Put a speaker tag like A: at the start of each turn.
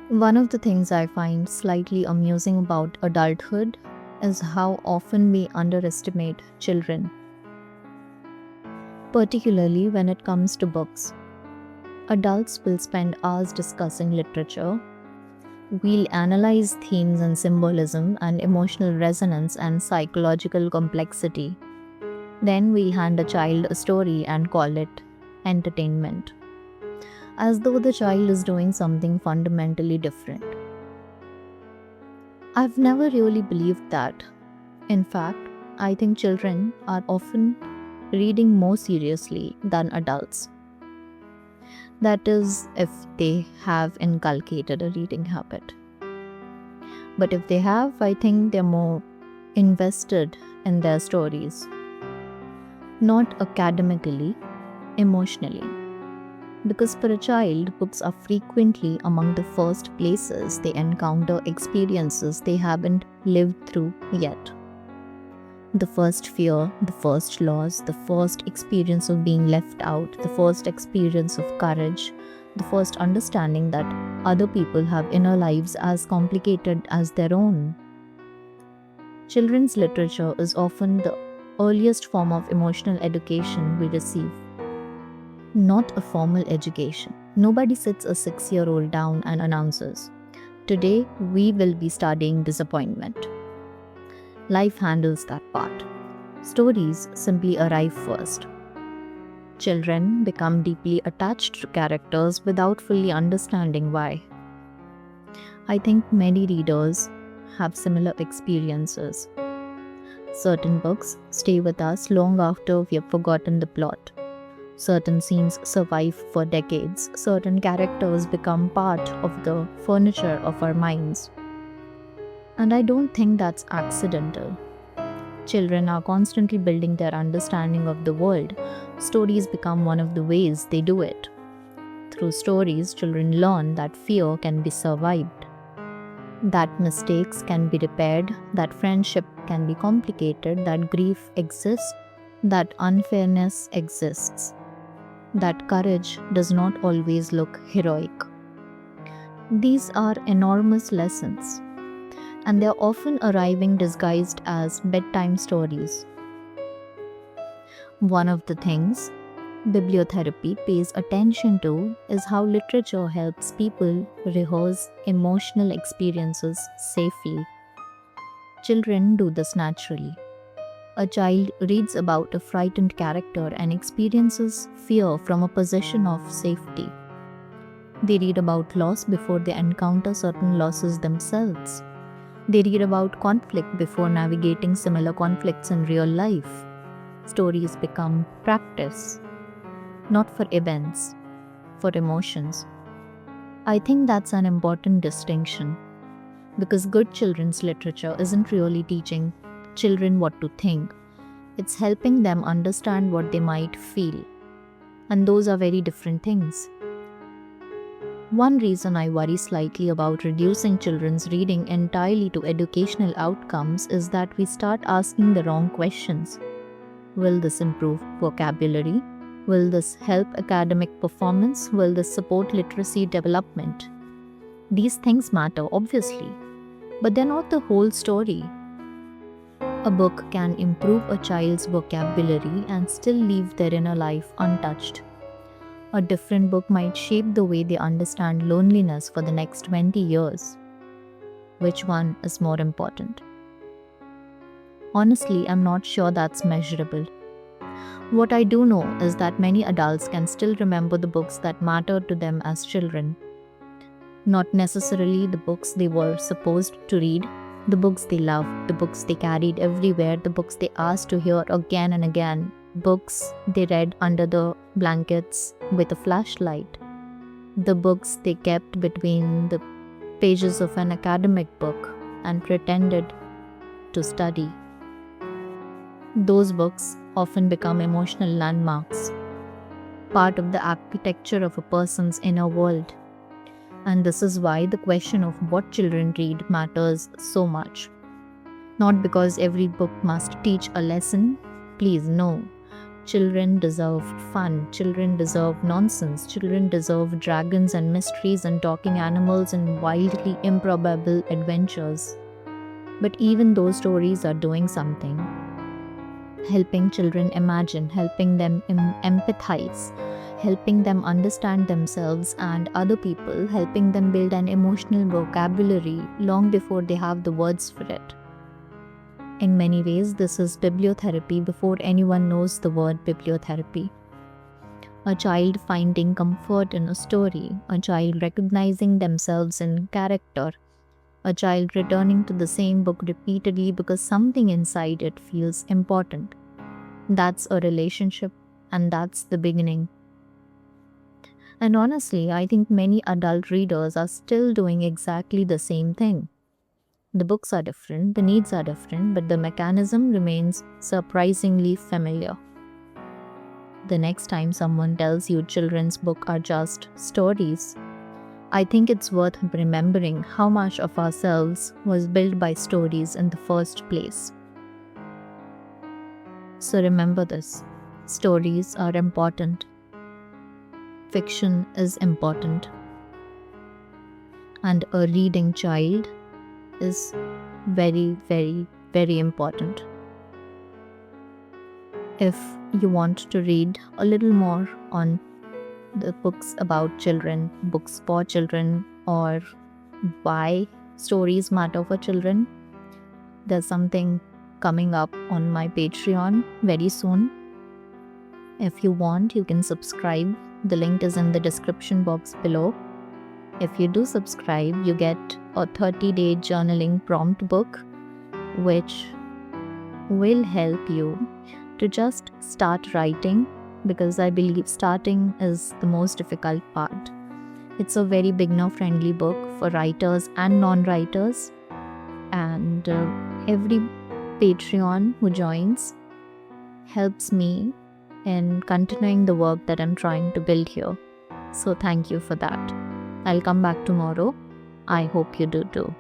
A: One of the things I find slightly amusing about adulthood is how often we underestimate children, particularly when it comes to books. Adults will spend hours discussing literature. We'll analyze themes and symbolism and emotional resonance and psychological complexity. Then we'll hand a child a story and call it entertainment, as though the child is doing something fundamentally different. I've never really believed that. In fact, I think children are often reading more seriously than adults. That is, if they have inculcated a reading habit. But if they have, I think they're more invested in their stories, not academically, emotionally. Because for a child, books are frequently among the first places they encounter experiences they haven't lived through yet. The first fear, the first loss, the first experience of being left out, the first experience of courage, the first understanding that other people have inner lives as complicated as their own. Children's literature is often the earliest form of emotional education we receive. Not a formal education. Nobody sits a 6-year-old down and announces, "Today we will be studying disappointment." Life handles that part. Stories simply arrive first. Children become deeply attached to characters without fully understanding why. I think many readers have similar experiences. Certain books stay with us long after we have forgotten the plot. Certain scenes survive for decades. Certain characters become part of the furniture of our minds. And I don't think that's accidental. Children are constantly building their understanding of the world. Stories become one of the ways they do it. Through stories, children learn that fear can be survived, that mistakes can be repaired, that friendship can be complicated, that grief exists, that unfairness exists, that courage does not always look heroic. These are enormous lessons, and they're often arriving disguised as bedtime stories. One of the things bibliotherapy pays attention to is how literature helps people rehearse emotional experiences safely. Children do this naturally. A child reads about a frightened character and experiences fear from a position of safety. They read about loss before they encounter certain losses themselves. They read about conflict before navigating similar conflicts in real life. Stories become practice, not for events, for emotions. I think that's an important distinction, because good children's literature isn't really teaching children what to think. It's helping them understand what they might feel. And those are very different things. One reason I worry slightly about reducing children's reading entirely to educational outcomes is that we start asking the wrong questions. Will this improve vocabulary? Will this help academic performance? Will this support literacy development? These things matter, obviously, but they're not the whole story. A book can improve a child's vocabulary and still leave their inner life untouched. A different book might shape the way they understand loneliness for the next 20 years. Which one is more important? Honestly, I'm not sure that's measurable. What I do know is that many adults can still remember the books that mattered to them as children. Not necessarily the books they were supposed to read, the books they loved, the books they carried everywhere, the books they asked to hear again and again, books they read under the blankets with a flashlight, the books they kept between the pages of an academic book and pretended to study. Those books often become emotional landmarks, part of the architecture of a person's inner world. And this is why the question of what children read matters so much. Not because every book must teach a lesson, please no, Children deserve fun, children deserve nonsense, children deserve dragons and mysteries and talking animals and wildly improbable adventures. But even those stories are doing something, helping children imagine, helping them empathize, helping them understand themselves and other people, helping them build an emotional vocabulary long before they have the words for it. In many ways, this is bibliotherapy before anyone knows the word bibliotherapy. A child finding comfort in a story, a child recognizing themselves in character, a child returning to the same book repeatedly because something inside it feels important. That's a relationship, and that's the beginning. And honestly, I think many adult readers are still doing exactly the same thing. The books are different, the needs are different, but the mechanism remains surprisingly familiar. The next time someone tells you children's books are just stories, I think it's worth remembering how much of ourselves was built by stories in the first place. So remember this: stories are important, fiction is important, and a reading child is very, very, very important. If you want to read a little more on the books about children, books for children, or why stories matter for children, there's something coming up on my Patreon very soon. If you want, you can subscribe. The link is in the description box below. If you do subscribe, you get a 30-day journaling prompt book, which will help you to just start writing, because I believe starting is the most difficult part. It's a very beginner-friendly book for writers and non-writers, and every Patreon who joins helps me in continuing the work that I'm trying to build here. So thank you for that. I'll come back tomorrow. I hope you do too.